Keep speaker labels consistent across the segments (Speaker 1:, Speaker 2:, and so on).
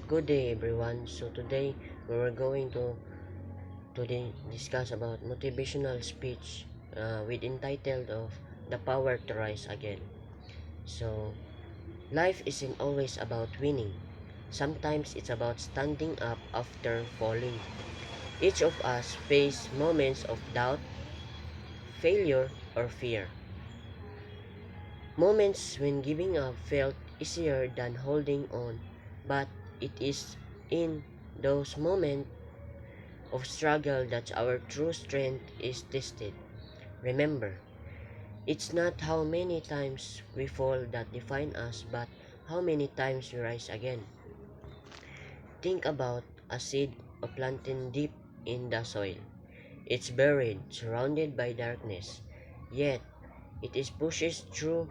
Speaker 1: Good day everyone. So today we were going to discuss about motivational speech with entitled of The Power to Rise Again. So life isn't always about winning. Sometimes it's about standing up after falling. Each of us face moments of doubt, failure, or fear. Moments when giving up felt easier than holding on, but it is in those moments of struggle that our true strength is tested. Remember, it's not how many times we fall that define us, but how many times we rise again. Think about a seed of planted deep in the soil. It's buried, surrounded by darkness, yet it is pushes through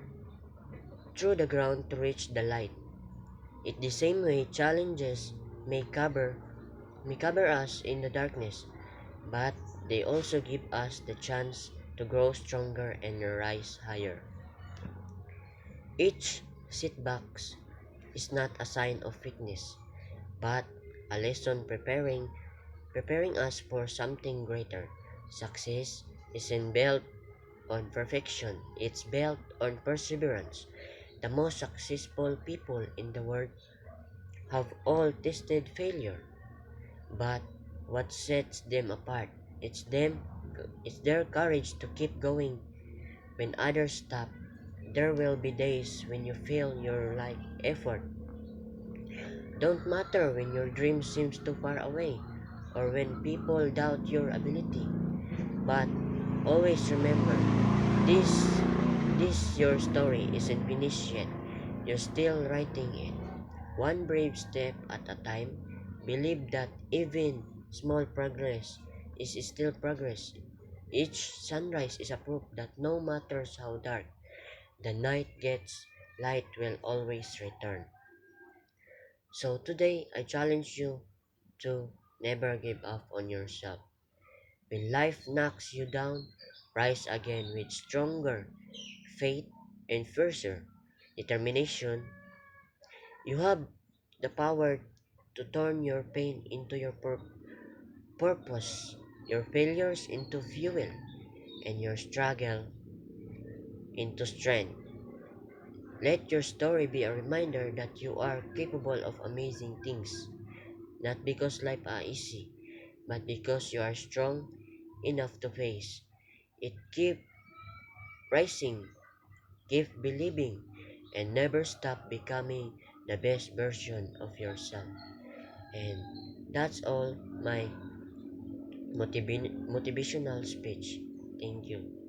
Speaker 1: the ground to reach the light. In the same way, challenges may cover us in the darkness, but they also give us the chance to grow stronger and rise higher. Each setback is not a sign of weakness, but a lesson preparing us for something greater. Success isn't built on perfection, it's built on perseverance. The most successful people in the world have all tasted failure, but what sets them apart? It's them it's their courage to keep going when others stop. There will be days when you feel your life effort don't matter, when your dream seems too far away, or when people doubt your ability. But always remember, this this your story isn't finished yet. You're still writing it. One brave step at a time. Believe that even small progress is still progress. Each sunrise is a proof that no matter how dark the night gets, light will always return. So today I challenge you to never give up on yourself. When life knocks you down, rise again with stronger faith and fiercer determination. You have the power to turn your pain into your purpose, your failures into fuel, and your struggle into strength. Let your story be a reminder that you are capable of amazing things, not because life are easy, but because you are strong enough to face it. Keep rising, keep believing, and never stop becoming the best version of yourself. And that's all my motivational speech. Thank you.